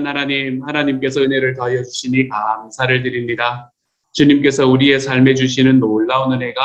살아계신 하나님, 하나님께서 은혜를 더하여 주시니 감사를 드립니다. 주님께서 우리의 삶에 주시는 놀라운 은혜가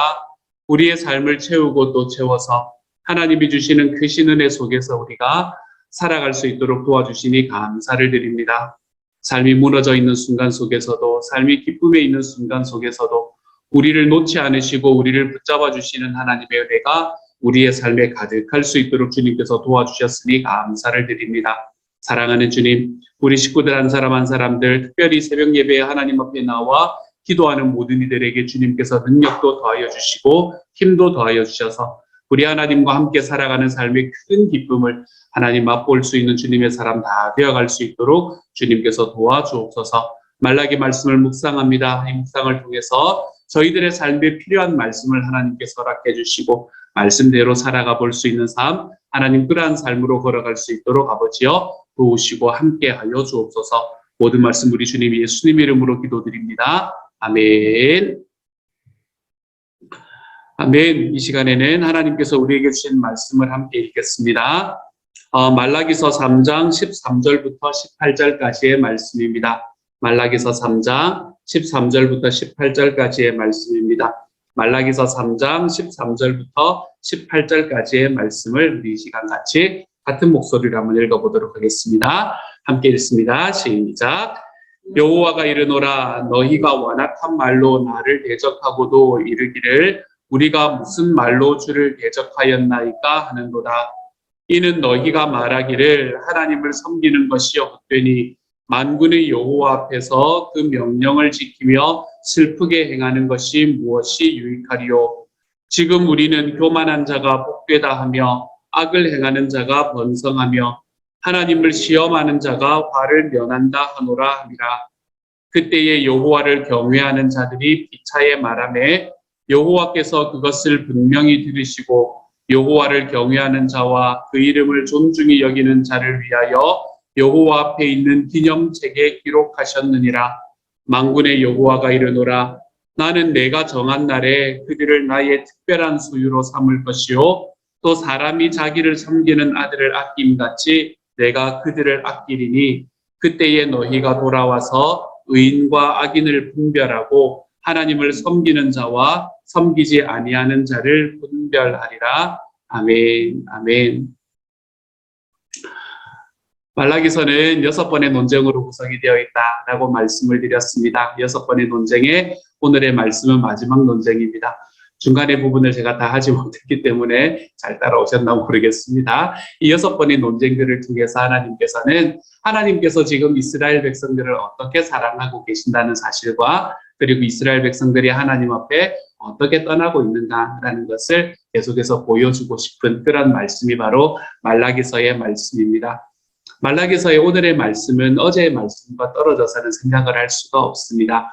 우리의 삶을 채우고 또 채워서 하나님이 주시는 크신 은혜 속에서 우리가 살아갈 수 있도록 도와주시니 감사를 드립니다. 삶이 무너져 있는 순간 속에서도, 삶이 기쁨에 있는 순간 속에서도 우리를 놓지 않으시고 우리를 붙잡아 주시는 하나님의 은혜가 우리의 삶에 가득할 수 있도록 주님께서 도와주셨으니 감사를 드립니다. 사랑하는 주님, 우리 식구들 한 사람 한 사람들, 특별히 새벽 예배에 하나님 앞에 나와 기도하는 모든 이들에게 주님께서 능력도 더하여 주시고 힘도 더하여 주셔서 우리 하나님과 함께 살아가는 삶의 큰 기쁨을 하나님 맛볼 수 있는 주님의 사람 다 되어갈 수 있도록 주님께서 도와주옵소서. 말라기 말씀을 묵상합니다. 이 묵상을 통해서 저희들의 삶에 필요한 말씀을 하나님께서 허락해 주시고 말씀대로 살아가 볼 수 있는 삶, 하나님 그러한 삶으로 걸어갈 수 있도록 아버지여 도우시고 함께하여 주옵소서. 모든 말씀 우리 주님 예수님 이름으로 기도드립니다. 아멘. 아멘. 이 시간에는 하나님께서 우리에게 주신 말씀을 함께 읽겠습니다. 말라기서 3장 13절부터 18절까지의 말씀입니다. 말라기서 3장 13절부터 18절까지의 말씀입니다. 말라기서 3장 13절부터 18절까지의 말씀을 우리 이 시간 같이 같은 목소리로 한번 읽어보도록 하겠습니다. 함께 읽습니다. 시작. 여호와가 이르노라 너희가 완악한 말로 나를 대적하고도 이르기를 우리가 무슨 말로 주를 대적하였나이까 하는도다. 이는 너희가 말하기를 하나님을 섬기는 것이 헛되니 만군의 여호와 앞에서 그 명령을 지키며 슬프게 행하는 것이 무엇이 유익하리요. 지금 우리는 교만한 자가 복되다 하며 악을 행하는 자가 번성하며 하나님을 시험하는 자가 화를 면한다 하노라 하니라. 그때에 여호와를 경외하는 자들이 비차에 말하매 여호와께서 그것을 분명히 들으시고 여호와를 경외하는 자와 그 이름을 존중히 여기는 자를 위하여 여호와 앞에 있는 기념책에 기록하셨느니라. 만군의 여호와가 이르노라 나는 내가 정한 날에 그들을 나의 특별한 소유로 삼을 것이요 또 사람이 자기를 섬기는 아들을 아낌같이 내가 그들을 아끼리니 그때에 너희가 돌아와서 의인과 악인을 분별하고 하나님을 섬기는 자와 섬기지 아니하는 자를 분별하리라. 아멘. 아멘. 말라기서는 6번의 논쟁으로 구성이 되어 있다라고 말씀을 드렸습니다. 6번의 논쟁에 오늘의 말씀은 마지막 논쟁입니다. 중간의 부분을 제가 다 하지 못했기 때문에 잘 따라오셨나 모르겠습니다. 이 6번의 논쟁들을 통해서 하나님께서 지금 이스라엘 백성들을 어떻게 사랑하고 계신다는 사실과 그리고 이스라엘 백성들이 하나님 앞에 어떻게 떠나고 있는가라는 것을 계속해서 보여주고 싶은 그런 말씀이 바로 말라기서의 말씀입니다. 말라기서의 오늘의 말씀은 어제의 말씀과 떨어져서는 생각을 할 수가 없습니다.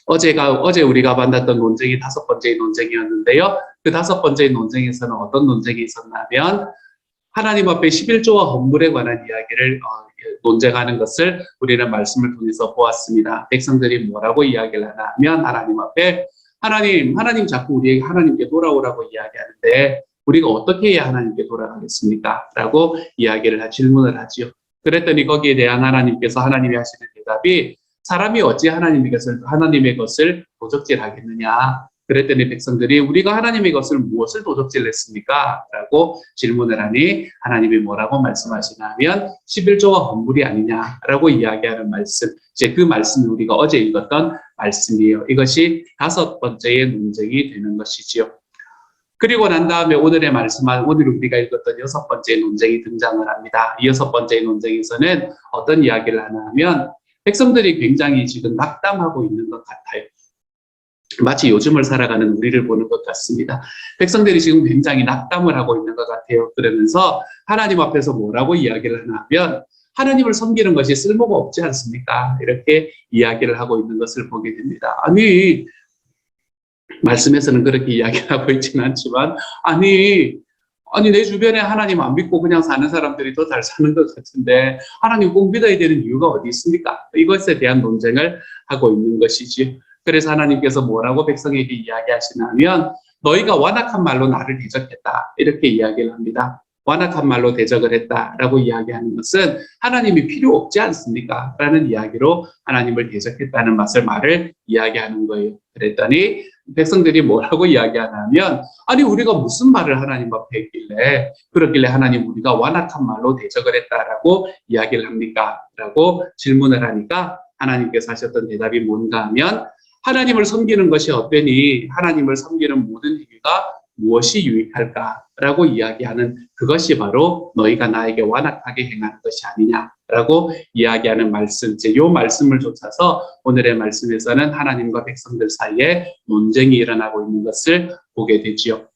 어제 우리가 만났던 논쟁이 5번째의 논쟁이었는데요. 그 5번째의 논쟁에서는 어떤 논쟁이 있었냐면 하나님 앞에 11조와 헌물에 관한 이야기를 논쟁하는 것을 우리는 말씀을 통해서 보았습니다. 백성들이 뭐라고 이야기를 하나 하면 하나님 앞에 하나님 자꾸 우리에게 하나님께 돌아오라고 이야기하는데 우리가 어떻게 해야 하나님께 돌아가겠습니까? 라고 질문을 하지요. 그랬더니 거기에 대한 하나님께서 하나님이 하시는 대답이 사람이 어찌 하나님의 것을 도적질하겠느냐. 그랬더니 백성들이 우리가 하나님의 것을 무엇을 도적질했습니까? 라고 질문을 하니 하나님이 뭐라고 말씀하시냐면 11조가 헌물이 아니냐라고 이야기하는 말씀. 이제 그 말씀이 우리가 어제 읽었던 말씀이에요. 이것이 5번째의 논쟁이 되는 것이지요. 그리고 난 다음에 오늘 우리가 읽었던 6번째 논쟁이 등장을 합니다. 이 6번째 논쟁에서는 어떤 이야기를 하나 하면 백성들이 굉장히 지금 낙담하고 있는 것 같아요. 마치 요즘을 살아가는 우리를 보는 것 같습니다. 백성들이 지금 굉장히 낙담을 하고 있는 것 같아요. 그러면서 하나님 앞에서 뭐라고 이야기를 하나 하면 하나님을 섬기는 것이 쓸모가 없지 않습니까? 이렇게 이야기를 하고 있는 것을 보게 됩니다. 아니 말씀에서는 그렇게 이야기를 하고 있지는 않지만 아니 내 주변에 하나님 안 믿고 그냥 사는 사람들이 더 잘 사는 것 같은데 하나님 꼭 믿어야 되는 이유가 어디 있습니까? 이것에 대한 논쟁을 하고 있는 것이지. 그래서 하나님께서 뭐라고 백성에게 이야기하시냐면 너희가 완악한 말로 나를 대적했다 이렇게 이야기를 합니다. 완악한 말로 대적을 했다라고 이야기하는 것은 하나님이 필요 없지 않습니까? 라는 이야기로 하나님을 대적했다는 말을 이야기하는 거예요. 그랬더니 백성들이 뭐라고 이야기하냐면 아니 우리가 무슨 말을 하나님 앞에 했길래 그렇길래 하나님 우리가 완악한 말로 대적을 했다라고 이야기를 합니까? 라고 질문을 하니까 하나님께서 하셨던 대답이 뭔가 하면 하나님을 섬기는 것이 어때니 하나님을 섬기는 모든 행위가 무엇이 유익할까라고 이야기하는 그것이 바로 너희가 나에게 완악하게 행하는 것이 아니냐라고 이야기하는 말씀, 이 말씀을 좇아서 오늘의 말씀에서는 하나님과 백성들 사이에 논쟁이 일어나고 있는 것을 보게 되지요.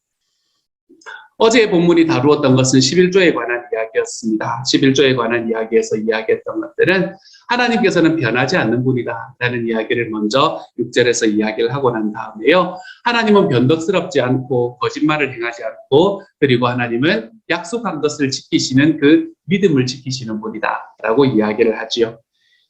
어제의 본문이 다루었던 것은 11조에 관한 이야기였습니다. 11조에 관한 이야기에서 이야기했던 것들은 하나님께서는 변하지 않는 분이다 라는 이야기를 먼저 6절에서 이야기를 하고 난 다음에요. 하나님은 변덕스럽지 않고 거짓말을 행하지 않고 그리고 하나님은 약속한 것을 지키시는 그 믿음을 지키시는 분이다 라고 이야기를 하지요.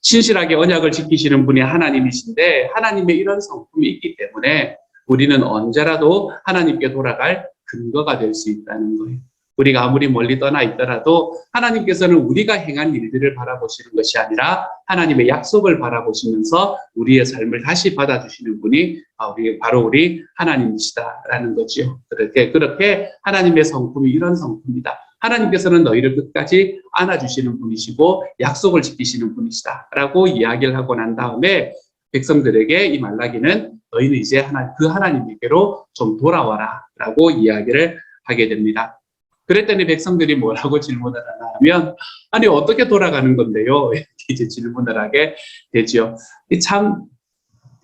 신실하게 언약을 지키시는 분이 하나님이신데 하나님의 이런 성품이 있기 때문에 우리는 언제라도 하나님께 돌아갈 근거가 될 수 있다는 거예요. 우리가 아무리 멀리 떠나 있더라도 하나님께서는 우리가 행한 일들을 바라보시는 것이 아니라 하나님의 약속을 바라보시면서 우리의 삶을 다시 받아주시는 분이 바로 우리 하나님이시다라는 거죠. 그렇게 하나님의 성품이 이런 성품이다. 하나님께서는 너희를 끝까지 안아주시는 분이시고 약속을 지키시는 분이시다라고 이야기를 하고 난 다음에 백성들에게 이 말라기는 너희는 이제 그 하나님에게로 좀 돌아와라 라고 이야기를 하게 됩니다. 그랬더니 백성들이 뭐라고 질문을 하나 하면 아니 어떻게 돌아가는 건데요? 이렇게 이제 질문을 하게 되죠. 참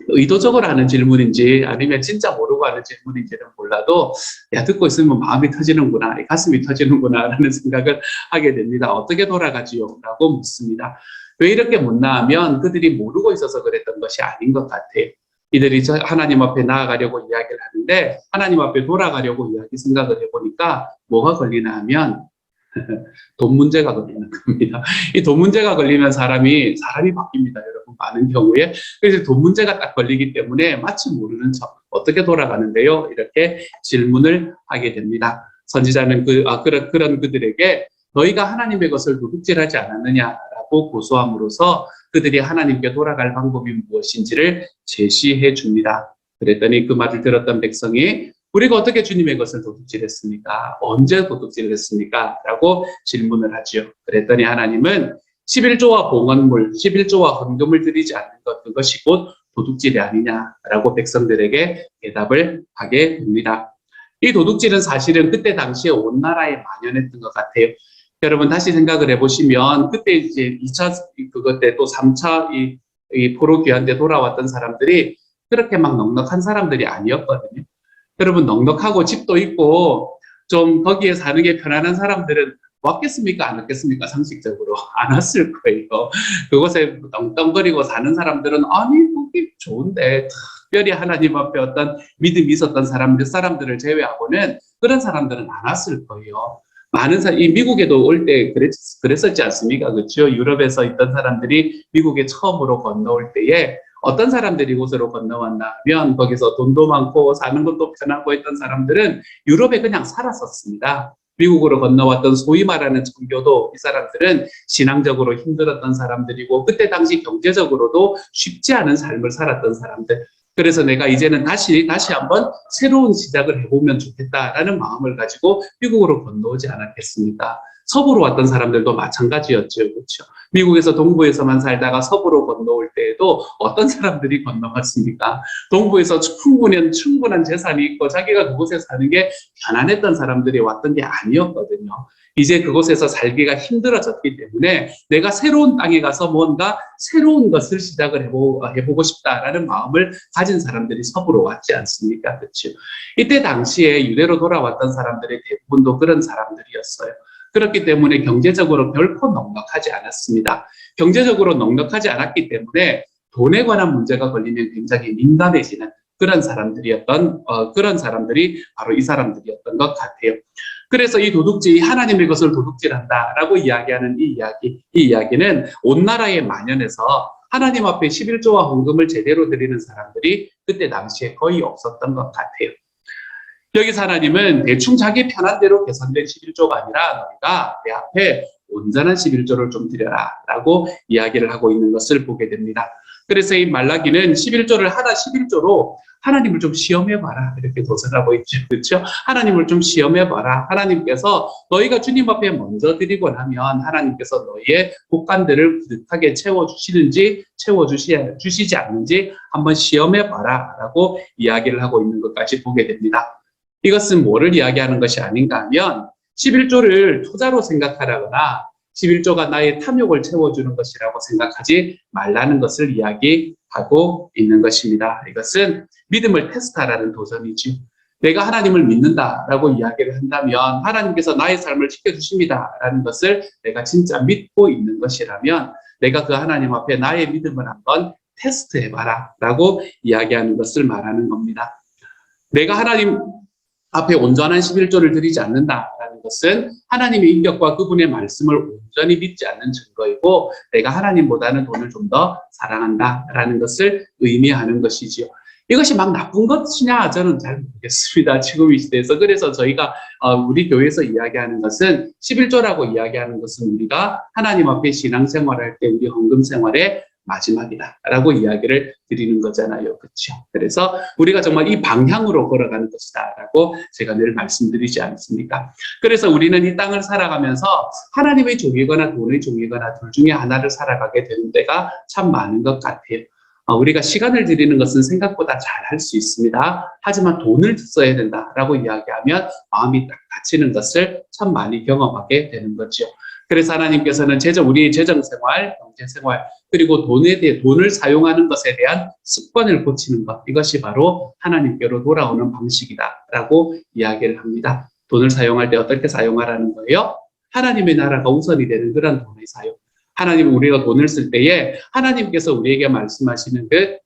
의도적으로 하는 질문인지 아니면 진짜 모르고 하는 질문인지는 몰라도 야 듣고 있으면 마음이 터지는구나, 가슴이 터지는구나 라는 생각을 하게 됩니다. 어떻게 돌아가지요? 라고 묻습니다. 왜 이렇게 묻나 하면 그들이 모르고 있어서 그랬던 것이 아닌 것 같아요. 이들이 하나님 앞에 나아가려고 이야기를 하는데 하나님 앞에 돌아가려고 이야기 생각을 해보니까 뭐가 걸리나 하면 돈 문제가 걸리는 겁니다. 이 돈 문제가 걸리면 사람이 바뀝니다, 여러분. 많은 경우에. 그래서 돈 문제가 딱 걸리기 때문에 마치 모르는 척 어떻게 돌아가는데요? 이렇게 질문을 하게 됩니다. 선지자는 그런 그들에게 너희가 하나님의 것을 도둑질하지 않았느냐라고 고소함으로써 그들이 하나님께 돌아갈 방법이 무엇인지를 제시해 줍니다. 그랬더니 그 말을 들었던 백성이 우리가 어떻게 주님의 것을 도둑질했습니까? 언제 도둑질을 했습니까? 라고 질문을 하죠. 그랬더니 하나님은 11조와 봉헌물, 11조와 헌금을 드리지 않는 것, 그것이 곧 도둑질이 아니냐라고 백성들에게 대답을 하게 됩니다. 이 도둑질은 사실은 그때 당시에 온 나라에 만연했던 것 같아요. 여러분 다시 생각을 해보시면 그때 이제 2차 그것 때 또 3차 이 포로 귀환 때 돌아왔던 사람들이 그렇게 막 넉넉한 사람들이 아니었거든요. 여러분 넉넉하고 집도 있고 좀 거기에 사는 게 편안한 사람들은 왔겠습니까? 안 왔겠습니까? 상식적으로 안 왔을 거예요. 그곳에 떵떵거리고 사는 사람들은 아니 거기 좋은데 특별히 하나님 앞에 어떤 믿음이 있었던 사람들을 제외하고는 그런 사람들은 안 왔을 거예요. 이 미국에도 올 때 그랬었지 않습니까? 그렇죠? 유럽에서 있던 사람들이 미국에 처음으로 건너올 때에 어떤 사람들이 이곳으로 건너왔냐면 거기서 돈도 많고 사는 것도 편하고 했던 사람들은 유럽에 그냥 살았었습니다. 미국으로 건너왔던 소위 말하는 청교도 이 사람들은 신앙적으로 힘들었던 사람들이고 그때 당시 경제적으로도 쉽지 않은 삶을 살았던 사람들. 그래서 내가 이제는 다시 한번 새로운 시작을 해보면 좋겠다라는 마음을 가지고 미국으로 건너오지 않았겠습니까? 서부로 왔던 사람들도 마찬가지였죠. 그렇죠? 미국에서 동부에서만 살다가 서부로 건너올 때에도 어떤 사람들이 건너왔습니까? 동부에서 충분한 재산이 있고 자기가 그곳에 사는 게 편안했던 사람들이 왔던 게 아니었거든요. 이제 그곳에서 살기가 힘들어졌기 때문에 내가 새로운 땅에 가서 뭔가 새로운 것을 시작을 해보고 싶다라는 마음을 가진 사람들이 서부로 왔지 않습니까? 그렇죠? 이때 당시에 유대로 돌아왔던 사람들의 대부분도 그런 사람들이었어요. 그렇기 때문에 경제적으로 결코 넉넉하지 않았습니다. 경제적으로 넉넉하지 않았기 때문에 돈에 관한 문제가 걸리면 굉장히 민감해지는 그런 사람들이 바로 이 사람들이었던 것 같아요. 그래서 이 하나님의 것을 도둑질한다라고 이야기하는 이 이야기는 온 나라에 만연해서 하나님 앞에 11조와 헌금을 제대로 드리는 사람들이 그때 당시에 거의 없었던 것 같아요. 여기서 하나님은 대충 자기 편한 대로 계산된 11조가 아니라 너희가 내 앞에 온전한 11조를 좀 드려라 라고 이야기를 하고 있는 것을 보게 됩니다. 그래서 이 말라기는 11조를 하나 11조로 하나님을 좀 시험해봐라 이렇게 도전하고 있죠. 그렇죠? 하나님을 좀 시험해봐라. 하나님께서 너희가 주님 앞에 먼저 드리고 나면 하나님께서 너희의 곳간들을 부득하게 채워주시는지 채워주시지 않는지 한번 시험해봐라 라고 이야기를 하고 있는 것까지 보게 됩니다. 이것은 뭐를 이야기하는 것이 아닌가 하면 11조를 투자로 생각하라거나 11조가 나의 탐욕을 채워주는 것이라고 생각하지 말라는 것을 이야기하고 있는 것입니다. 이것은 믿음을 테스트하라는 도전이죠. 내가 하나님을 믿는다라고 이야기를 한다면 하나님께서 나의 삶을 지켜주십니다라는 것을 내가 진짜 믿고 있는 것이라면 내가 그 하나님 앞에 나의 믿음을 한번 테스트해봐라 라고 이야기하는 것을 말하는 겁니다. 내가 하나님 앞에 온전한 11조를 드리지 않는다라는 것은 하나님의 인격과 그분의 말씀을 온전히 믿지 않는 증거이고 내가 하나님보다는 돈을 좀 더 사랑한다라는 것을 의미하는 것이지요. 이것이 막 나쁜 것이냐 저는 잘 모르겠습니다. 지금 이 시대에서. 그래서 저희가 우리 교회에서 이야기하는 것은 11조라고 이야기하는 것은 우리가 하나님 앞에 신앙생활할 때 우리 헌금생활에 마지막이다라고 이야기를 드리는 거잖아요. 그렇죠? 그래서 우리가 정말 이 방향으로 걸어가는 것이다라고 제가 늘 말씀드리지 않습니까? 그래서 우리는 이 땅을 살아가면서 하나님의 종이거나 돈의 종이거나 둘 중에 하나를 살아가게 되는 때가 참 많은 것 같아요. 우리가 시간을 들이는 것은 생각보다 잘 할 수 있습니다. 하지만 돈을 써야 된다라고 이야기하면 마음이 딱 닫히는 것을 참 많이 경험하게 되는 거죠. 그래서 하나님께서는 우리의 재정생활, 경제생활, 그리고 돈을 사용하는 것에 대한 습관을 고치는 것, 이것이 바로 하나님께로 돌아오는 방식이다라고 이야기를 합니다. 돈을 사용할 때 어떻게 사용하라는 거예요? 하나님의 나라가 우선이 되는 그런 돈의 사용. 우리가 돈을 쓸 때에 하나님께서 우리에게 말씀하시는 그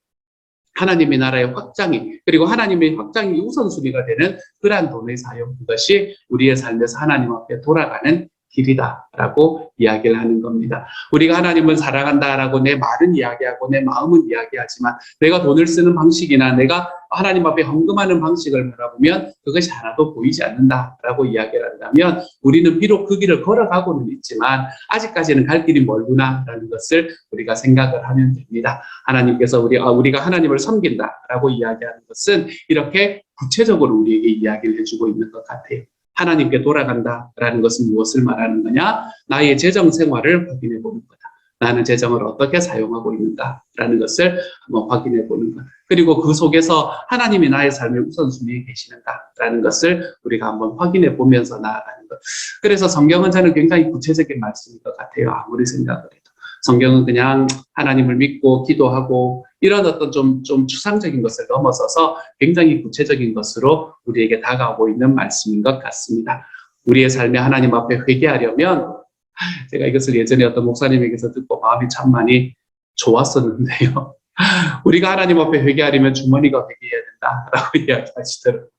하나님의 나라의 확장이, 그리고 하나님의 확장이 우선순위가 되는 그러한 돈의 사용, 그것이 우리의 삶에서 하나님 앞에 돌아가는 길이다라고 이야기를 하는 겁니다. 우리가 하나님을 사랑한다라고 내 말은 이야기하고 내 마음은 이야기하지만 내가 돈을 쓰는 방식이나 내가 하나님 앞에 헌금하는 방식을 바라보면 그것이 하나도 보이지 않는다라고 이야기를 한다면 우리는 비록 그 길을 걸어가고는 있지만 아직까지는 갈 길이 멀구나라는 것을 우리가 생각을 하면 됩니다. 하나님께서 우리가 하나님을 섬긴다라고 이야기하는 것은 이렇게 구체적으로 우리에게 이야기를 해주고 있는 것 같아요. 하나님께 돌아간다라는 것은 무엇을 말하는 거냐? 나의 재정 생활을 확인해 보는 거다. 나는 재정을 어떻게 사용하고 있는가라는 것을 한번 확인해 보는 것. 그리고 그 속에서 하나님이 나의 삶의 우선순위에 계시는가라는 것을 우리가 한번 확인해 보면서 나아가는 것. 그래서 성경은 저는 굉장히 구체적인 말씀인 것 같아요. 아무리 생각을 해도. 성경은 그냥 하나님을 믿고 기도하고 이런 어떤 좀 추상적인 것을 넘어서서 굉장히 구체적인 것으로 우리에게 다가오고 있는 말씀인 것 같습니다. 우리의 삶에 하나님 앞에 회개하려면 제가 이것을 예전에 어떤 목사님에게서 듣고 마음이 참 많이 좋았었는데요. 우리가 하나님 앞에 회개하려면 주머니가 회개해야 된다라고 이야기하시더라고요.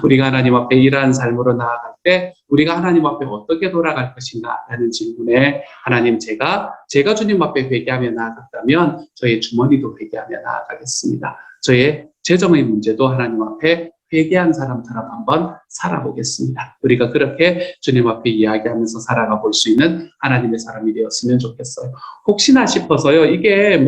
우리가 하나님 앞에 이러한 삶으로 나아갈 때 우리가 하나님 앞에 어떻게 돌아갈 것인가 라는 질문에 하나님 제가 주님 앞에 회개하며 나아갔다면 저의 주머니도 회개하며 나아가겠습니다. 저의 재정의 문제도 하나님 앞에 회개한 사람처럼 한번 살아보겠습니다. 우리가 그렇게 주님 앞에 이야기하면서 살아가 볼 수 있는 하나님의 사람이 되었으면 좋겠어요. 혹시나 싶어서요. 이게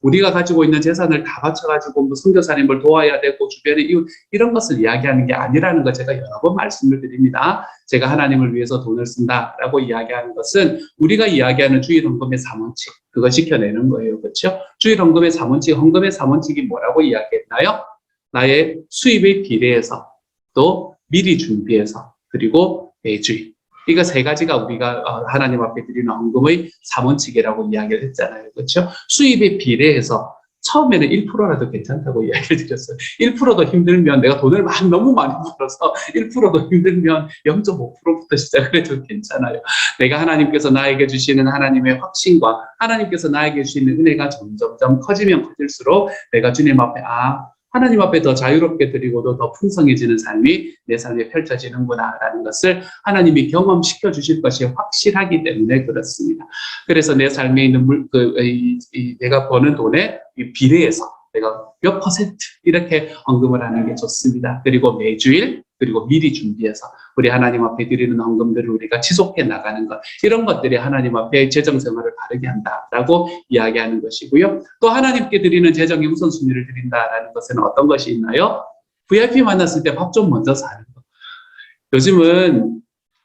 우리가 가지고 있는 재산을 다 바쳐가지고 선교사님을 도와야 되고 주변의 이웃 이런 것을 이야기하는 게 아니라는 거 제가 여러 번 말씀을 드립니다. 제가 하나님을 위해서 돈을 쓴다라고 이야기하는 것은 우리가 이야기하는 주일 헌금의 3원칙 그거 지켜내는 거예요. 그렇죠? 주일 헌금의 3원칙, 헌금의 3원칙이 뭐라고 이야기했나요? 나의 수입에 비례해서 또 미리 준비해서 그리고 매주일. 이거 세 가지가 우리가 하나님 앞에 드리는 헌금의 3원칙이라고 이야기를 했잖아요. 그렇죠? 수입에 비례해서 처음에는 1%라도 괜찮다고 이야기를 드렸어요. 1%도 힘들면 내가 돈을 너무 많이 벌어서 1%도 힘들면 0.5%부터 시작을 해도 괜찮아요. 내가 하나님께서 나에게 주시는 하나님의 확신과 하나님께서 나에게 주시는 은혜가 점점점 커지면 커질수록 내가 주님 앞에 하나님 앞에 더 자유롭게 드리고도 더 풍성해지는 삶이 내 삶에 펼쳐지는구나라는 것을 하나님이 경험시켜 주실 것이 확실하기 때문에 그렇습니다. 그래서 내 삶에 있는 내가 버는 돈에 비례해서 내가 몇 퍼센트 이렇게 헌금을 하는 게 좋습니다. 그리고 매주일 그리고 미리 준비해서 우리 하나님 앞에 드리는 헌금들을 우리가 지속해 나가는 것, 이런 것들이 하나님 앞에 재정 생활을 바르게 한다라고 이야기하는 것이고요. 또 하나님께 드리는 재정의 우선순위를 드린다라는 것은 어떤 것이 있나요? VIP 만났을 때 밥 좀 먼저 사는 거. 요즘은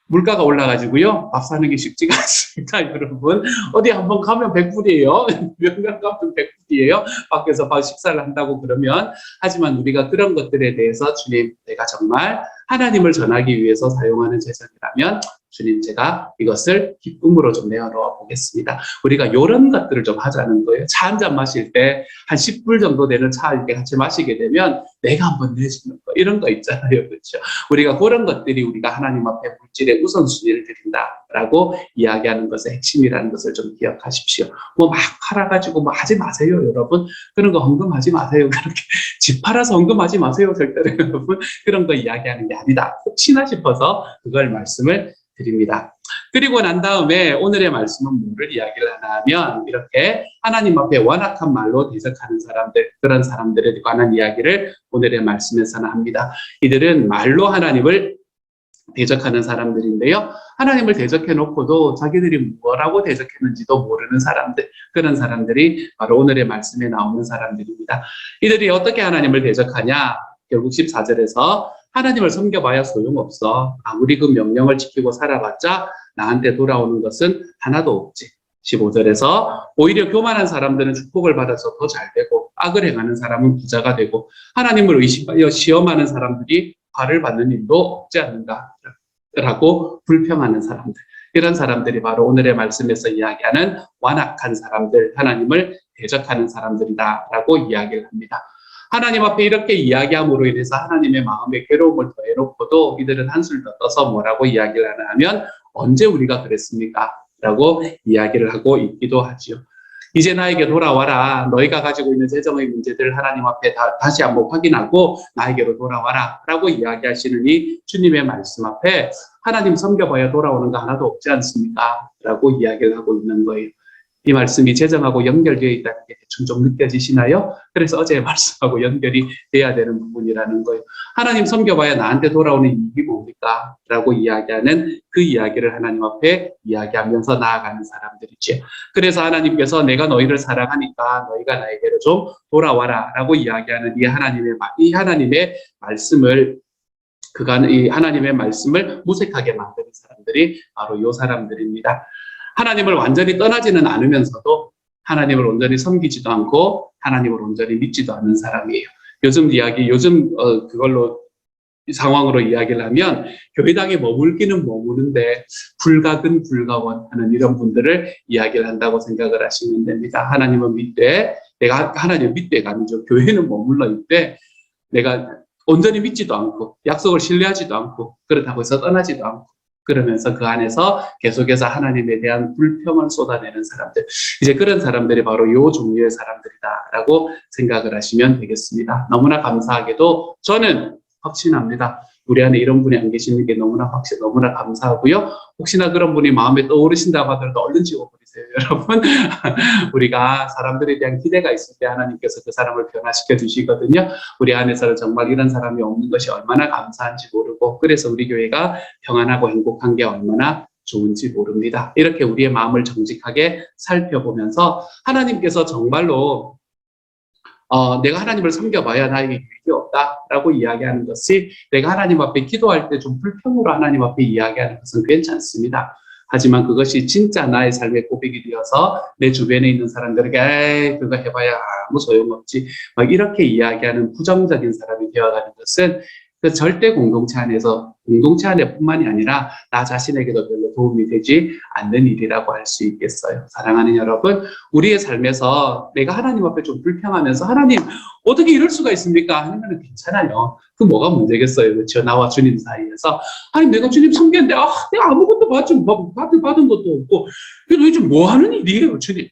물가가 올라가지고요. 밥 사는 게 쉽지가 않습니다, 여러분. 어디 한번 가면 100불이에요. 명당 가면 100불이에요. 밖에서 밥 식사를 한다고 그러면. 하지만 우리가 그런 것들에 대해서 주님, 내가 정말 하나님을 전하기 위해서 사용하는 재정이라면 주님, 제가 이것을 기쁨으로 좀 내어놓아 보겠습니다. 우리가 이런 것들을 좀 하자는 거예요. 차 한 잔 마실 때 한 10불 정도 되는 차 이렇게 같이 마시게 되면 내가 한번 내주는 거, 이런 거 있잖아요. 그렇죠? 우리가 그런 것들이 우리가 하나님 앞에 물질의 우선순위를 드린다라고 이야기하는 것의 핵심이라는 것을 좀 기억하십시오. 뭐 막 팔아가지고 뭐 하지 마세요, 여러분. 그런 거 헌금하지 마세요. 그렇게 집 팔아서 헌금하지 마세요, 절대로, 여러분. 그런 거 이야기하는 게 아니다. 혹시나 싶어서 그걸 말씀을 드립니다. 그리고 난 다음에 오늘의 말씀은 뭐를 이야기를 하나 하면, 이렇게 하나님 앞에 완악한 말로 대적하는 사람들, 그런 사람들에 관한 이야기를 오늘의 말씀에서는 합니다. 이들은 말로 하나님을 대적하는 사람들인데요. 하나님을 대적해 놓고도 자기들이 뭐라고 대적했는지도 모르는 사람들, 그런 사람들이 바로 오늘의 말씀에 나오는 사람들입니다. 이들이 어떻게 하나님을 대적하냐? 결국 14절에서 하나님을 섬겨봐야 소용없어. 아무리 그 명령을 지키고 살아봤자 나한테 돌아오는 것은 하나도 없지. 15절에서 오히려 교만한 사람들은 축복을 받아서 더 잘 되고, 악을 행하는 사람은 부자가 되고, 하나님을 의심하여 시험하는 사람들이 벌을 받는 일도 없지 않는가라고 불평하는 사람들, 이런 사람들이 바로 오늘의 말씀에서 이야기하는 완악한 사람들, 하나님을 대적하는 사람들이다라고 이야기를 합니다. 하나님 앞에 이렇게 이야기함으로 인해서 하나님의 마음에 괴로움을 더해놓고도 이들은 한술 더 떠서 뭐라고 이야기를 하나 하면, 언제 우리가 그랬습니까? 라고 이야기를 하고 있기도 하지요. 이제 나에게 돌아와라. 너희가 가지고 있는 재정의 문제들을 하나님 앞에 다시 한번 확인하고 나에게로 돌아와라 라고 이야기하시는 주님의 말씀 앞에 하나님 섬겨봐야 돌아오는 거 하나도 없지 않습니까? 라고 이야기를 하고 있는 거예요. 이 말씀이 재정하고 연결되어 있다는 게 대충 좀 느껴지시나요? 그래서 어제의 말씀하고 연결이 돼야 되는 부분이라는 거예요. 하나님 섬겨봐야 나한테 돌아오는 이익이 뭡니까? 라고 이야기하는 그 이야기를 하나님 앞에 이야기하면서 나아가는 사람들이죠. 그래서 하나님께서 내가 너희를 사랑하니까 너희가 나에게로 좀 돌아와라 라고 이야기하는 이 하나님의 말씀을, 이 하나님의 말씀을 무색하게 만드는 사람들이 바로 이 사람들입니다. 하나님을 완전히 떠나지는 않으면서도 하나님을 온전히 섬기지도 않고 하나님을 온전히 믿지도 않는 사람이에요. 요즘 그걸로 상황으로 이야기를 하면 교회당에 머물기는 머무는데 불가근 불가원 하는 이런 분들을 이야기를 한다고 생각을 하시면 됩니다. 하나님은 믿되, 내가 하나님 믿되가 아니죠. 교회는 머물러 있되 내가 온전히 믿지도 않고 약속을 신뢰하지도 않고 그렇다고 해서 떠나지도 않고, 그러면서 그 안에서 계속해서 하나님에 대한 불평을 쏟아내는 사람들, 이제 그런 사람들이 바로 이 종류의 사람들이다라고 생각을 하시면 되겠습니다. 너무나 감사하게도 저는 확신합니다. 우리 안에 이런 분이 안 계시는 게 너무나 감사하고요. 혹시나 그런 분이 마음에 떠오르신다고 하더라도 얼른 지워버리세요, 여러분. 우리가 사람들에 대한 기대가 있을 때 하나님께서 그 사람을 변화시켜 주시거든요. 우리 안에서는 정말 이런 사람이 없는 것이 얼마나 감사한지 모르고, 그래서 우리 교회가 평안하고 행복한 게 얼마나 좋은지 모릅니다. 이렇게 우리의 마음을 정직하게 살펴보면서 하나님께서 정말로 내가 하나님을 섬겨봐야 나에게 유익이 없다라고 이야기하는 것이, 내가 하나님 앞에 기도할 때 좀 불평으로 하나님 앞에 이야기하는 것은 괜찮습니다. 하지만 그것이 진짜 나의 삶의 고백이 되어서 내 주변에 있는 사람들에게 에이 그거 해봐야 아무 소용없지 막 이렇게 이야기하는 부정적인 사람이 되어가는 것은 그 절대 공동체 안에뿐만이 아니라 나 자신에게도 별로 도움이 되지 않는 일이라고 할 수 있겠어요. 사랑하는 여러분, 우리의 삶에서 내가 하나님 앞에 좀 불평하면서 하나님 어떻게 이럴 수가 있습니까? 하면 괜찮아요. 그 뭐가 문제겠어요. 그렇죠? 나와 주님 사이에서. 아니 내가 주님 섬겼는데 내가 아무것도 받은 것도 없고 이게 도대체 뭐 하는 일이에요, 주님?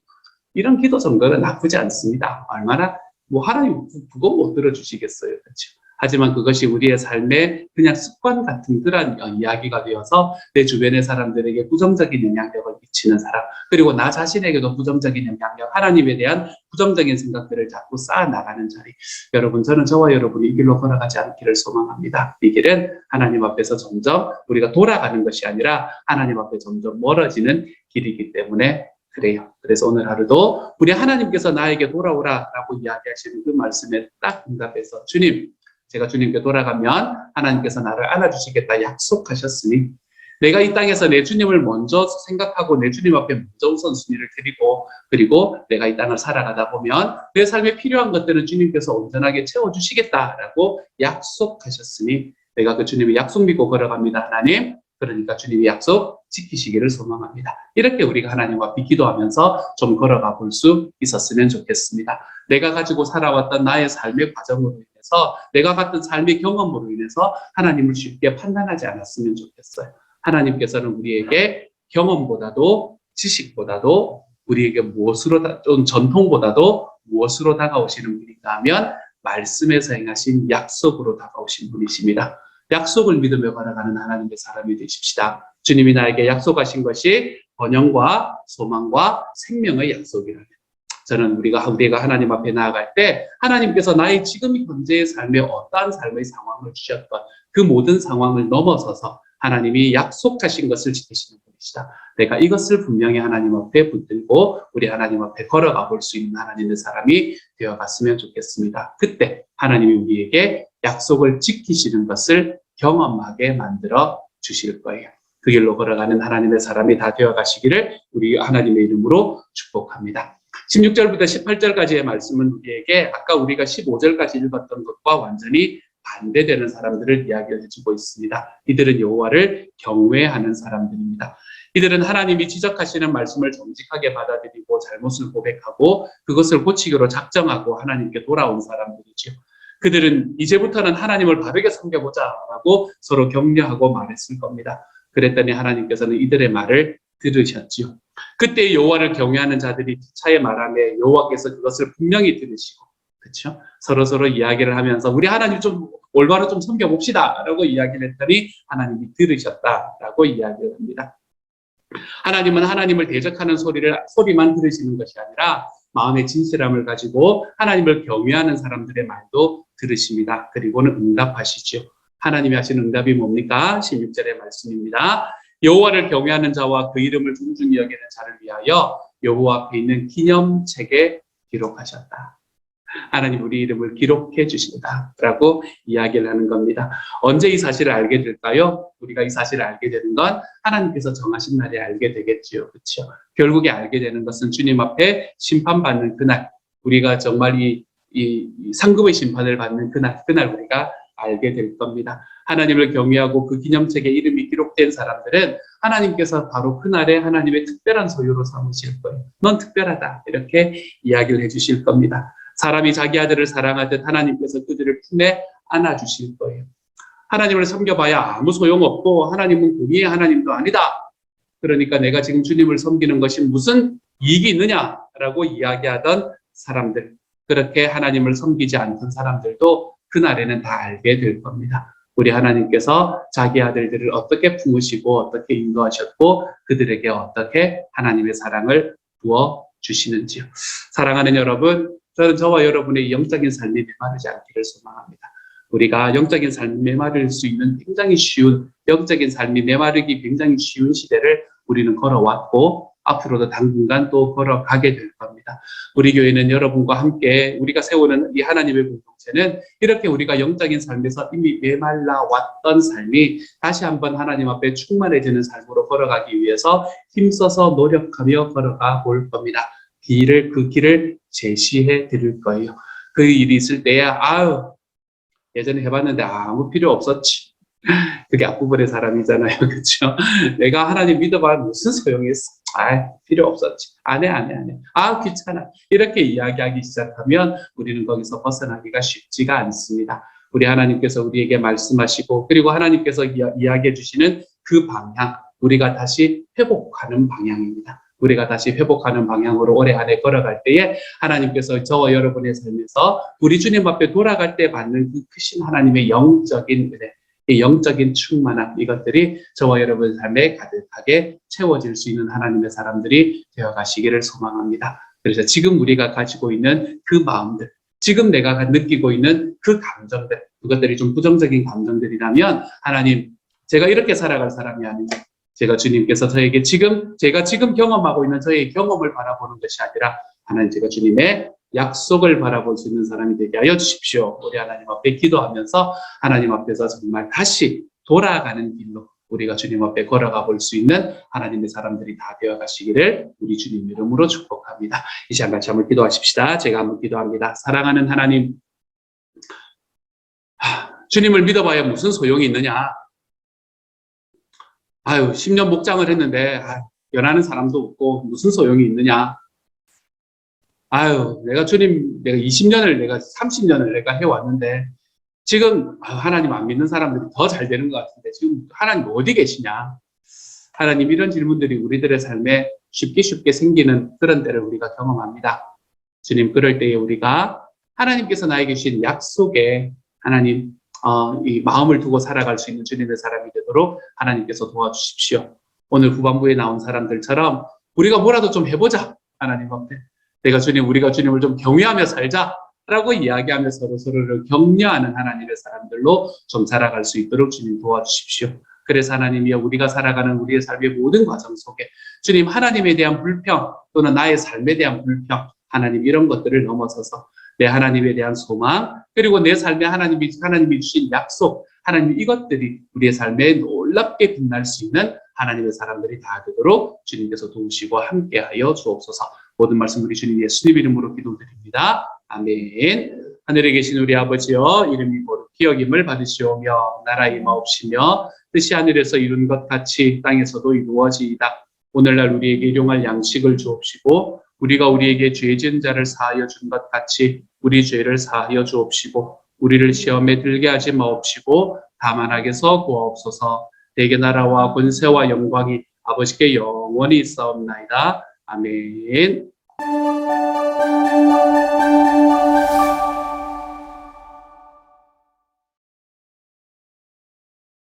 이런 기도 정도는 나쁘지 않습니다. 얼마나 하나님 그거 못 들어주시겠어요. 그렇죠? 하지만 그것이 우리의 삶에 그냥 습관 같은 그런 이야기가 되어서 내 주변의 사람들에게 부정적인 영향력을 미치는 사람, 그리고 나 자신에게도 부정적인 영향력, 하나님에 대한 부정적인 생각들을 자꾸 쌓아나가는 자리. 여러분, 저는 저와 여러분이 이 길로 걸어가지 않기를 소망합니다. 이 길은 하나님 앞에서 점점 우리가 돌아가는 것이 아니라 하나님 앞에 점점 멀어지는 길이기 때문에 그래요. 그래서 오늘 하루도 우리 하나님께서 나에게 돌아오라라고 이야기하시는 그 말씀에 딱 응답해서 주님, 제가 주님께 돌아가면 하나님께서 나를 안아주시겠다 약속하셨으니 내가 이 땅에서 내 주님을 먼저 생각하고 내 주님 앞에 먼저 우선순위를 드리고, 그리고 내가 이 땅을 살아가다 보면 내 삶에 필요한 것들은 주님께서 온전하게 채워주시겠다라고 약속하셨으니 내가 그 주님의 약속 믿고 걸어갑니다. 하나님, 그러니까 주님의 약속 지키시기를 소망합니다. 이렇게 우리가 하나님 앞에 기도하면서 좀 걸어가 볼 수 있었으면 좋겠습니다. 내가 가지고 살아왔던 나의 삶의 과정으로 인해서, 내가 갔던 삶의 경험으로 인해서 하나님을 쉽게 판단하지 않았으면 좋겠어요. 하나님께서는 우리에게 경험보다도 지식보다도 우리에게 무엇으로, 좀 전통보다도 무엇으로 다가오시는 분인가 하면 말씀에서 행하신 약속으로 다가오신 분이십니다. 약속을 믿으며 걸어가는 하나님의 사람이 되십시다. 주님이 나에게 약속하신 것이 번영과 소망과 생명의 약속이라면, 저는 우리가 하나님 앞에 나아갈 때 하나님께서 나의 지금 현재의 삶에 어떠한 삶의 상황을 주셨건 그 모든 상황을 넘어서서 하나님이 약속하신 것을 지키시는 분이시다. 내가 이것을 분명히 하나님 앞에 붙들고 우리 하나님 앞에 걸어가 볼 수 있는 하나님의 사람이 되어갔으면 좋겠습니다. 그때 하나님이 우리에게 약속을 지키시는 것을 경험하게 만들어 주실 거예요. 그 길로 걸어가는 하나님의 사람이 다 되어가시기를 우리 하나님의 이름으로 축복합니다. 16절부터 18절까지의 말씀은 우리에게 아까 우리가 15절까지 읽었던 것과 완전히 반대되는 사람들을 이야기를 해주고 있습니다. 이들은 여호와를 경외하는 사람들입니다. 이들은 하나님이 지적하시는 말씀을 정직하게 받아들이고 잘못을 고백하고 그것을 고치기로 작정하고 하나님께 돌아온 사람들이죠. 그들은 이제부터는 하나님을 바르게 섬겨보자라고 서로 격려하고 말했을 겁니다. 그랬더니 하나님께서는 이들의 말을 들으셨지요. 그때 여호와를 경외하는 자들이 차에 말하며 여호와께서 그것을 분명히 들으시고, 그렇죠? 서로 이야기를 하면서 우리 하나님 좀 올바로 좀 섬겨봅시다라고 이야기를 했더니 하나님이 들으셨다라고 이야기를 합니다. 하나님은 하나님을 대적하는 소리만 들으시는 것이 아니라 마음의 진실함을 가지고 하나님을 경외하는 사람들의 말도 들으십니다. 그리고는 응답하시죠. 하나님이 하시는 응답이 뭡니까? 16절의 말씀입니다. 여호와를 경외하는 자와 그 이름을 존중히 여기는 자를 위하여 여호와 앞에 있는 기념책에 기록하셨다. 하나님 우리 이름을 기록해 주신다라고 이야기를 하는 겁니다. 언제 이 사실을 알게 될까요? 우리가 이 사실을 알게 되는 건 하나님께서 정하신 날에 알게 되겠지요. 그렇죠? 결국에 알게 되는 것은 주님 앞에 심판받는 그날, 우리가 정말 이 상급의 심판을 받는 그날 우리가 알게 될 겁니다. 하나님을 경외하고 그 기념책에 이름이 기록된 사람들은 하나님께서 바로 그날에 하나님의 특별한 소유로 삼으실 거예요. 넌 특별하다, 이렇게 이야기를 해주실 겁니다. 사람이 자기 아들을 사랑하듯 하나님께서 그들을 품에 안아주실 거예요. 하나님을 섬겨봐야 아무 소용없고 하나님은 공의의 하나님도 아니다. 그러니까 내가 지금 주님을 섬기는 것이 무슨 이익이 있느냐라고 이야기하던 사람들, 그렇게 하나님을 섬기지 않던 사람들도 그날에는 다 알게 될 겁니다. 우리 하나님께서 자기 아들들을 어떻게 품으시고 어떻게 인도하셨고 그들에게 어떻게 하나님의 사랑을 부어주시는지요. 사랑하는 여러분, 저는 저와 여러분의 영적인 삶이 메마르지 않기를 소망합니다. 우리가 영적인 삶이 메마를 수 있는 굉장히 쉬운, 영적인 삶이 메마르기 굉장히 쉬운 시대를 우리는 걸어왔고 앞으로도 당분간 또 걸어가게 될 겁니다. 우리 교회는 여러분과 함께 우리가 세우는 이 하나님의 공동체는 이렇게 우리가 영적인 삶에서 이미 메말라 왔던 삶이 다시 한번 하나님 앞에 충만해지는 삶으로 걸어가기 위해서 힘써서 노력하며 걸어가 볼 겁니다. 그 길을 제시해 드릴 거예요. 그 일이 있을 때야 예전에 해봤는데 아무 필요 없었지. 그게 앞부분의 사람이잖아요. 그렇죠? 내가 하나님 믿어봐 무슨 소용이 있어. 필요 없었지. 안 해. 귀찮아. 이렇게 이야기하기 시작하면 우리는 거기서 벗어나기가 쉽지가 않습니다. 우리 하나님께서 우리에게 말씀하시고 그리고 하나님께서 이야기해 주시는 그 방향, 우리가 다시 회복하는 방향입니다. 우리가 다시 회복하는 방향으로 올해 안에 걸어갈 때에 하나님께서 저와 여러분의 삶에서 우리 주님 앞에 돌아갈 때 받는 그 크신 하나님의 영적인 은혜, 이 영적인 충만함, 이것들이 저와 여러분의 삶에 가득하게 채워질 수 있는 하나님의 사람들이 되어가시기를 소망합니다. 그래서 지금 우리가 가지고 있는 그 마음들, 지금 내가 느끼고 있는 그 감정들, 그것들이 좀 부정적인 감정들이라면 하나님, 제가 이렇게 살아갈 사람이 아니고 제가 주님께서 제가 지금 경험하고 있는 저의 경험을 바라보는 것이 아니라 하나님, 제가 주님의 약속을 바라볼 수 있는 사람이 되게 하여 주십시오. 우리 하나님 앞에 기도하면서 하나님 앞에서 정말 다시 돌아가는 길로 우리가 주님 앞에 걸어가 볼 수 있는 하나님의 사람들이 다 되어 가시기를 우리 주님 이름으로 축복합니다. 이 시간 같이 한번 기도하십시다. 제가 한번 기도합니다. 사랑하는 하나님, 주님을 믿어봐야 무슨 소용이 있느냐? 10년 목장을 했는데 연하는 사람도 없고 무슨 소용이 있느냐? 내가 20년을, 내가 30년을 내가 해왔는데 지금 하나님 안 믿는 사람들이 더 잘 되는 것 같은데 지금 하나님 어디 계시냐? 하나님, 이런 질문들이 우리들의 삶에 쉽게 생기는 그런 때를 우리가 경험합니다. 주님, 그럴 때에 우리가 하나님께서 나에게 주신 약속에 하나님 이 마음을 두고 살아갈 수 있는 주님의 사람이 되도록 하나님께서 도와주십시오. 오늘 후반부에 나온 사람들처럼 우리가 뭐라도 좀 해보자. 하나님 앞에 우리가 주님을 좀 경외하며 살자라고 이야기하며 서로를 격려하는 하나님의 사람들로 좀 살아갈 수 있도록 주님 도와주십시오. 그래서 하나님이여, 우리가 살아가는 우리의 삶의 모든 과정 속에 주님, 하나님에 대한 불평 또는 나의 삶에 대한 불평, 하나님, 이런 것들을 넘어서서 내 하나님에 대한 소망, 그리고 내 삶에 하나님이 주신 약속, 하나님, 이것들이 우리의 삶에 놀랍게 빛날 수 있는 하나님의 사람들이 다 되도록 주님께서 도우시고 함께하여 주옵소서. 모든 말씀 우리 주님 예수님 이름으로 기도드립니다. 아멘. 하늘에 계신 우리 아버지여, 이름이 거룩히 여김을 받으시오며 나라 임하옵시며 뜻이 하늘에서 이룬 것 같이 땅에서도 이루어지이다. 오늘날 우리에게 일용할 양식을 주옵시고 우리가 우리에게 죄 지은 자를 사하여 준 것 같이 우리 죄를 사하여 주옵시고 우리를 시험에 들게 하지 마옵시고 다만 악에서 구하옵소서. 대개 나라와 권세와 영광이 아버지께 영원히 있사옵나이다. 아멘.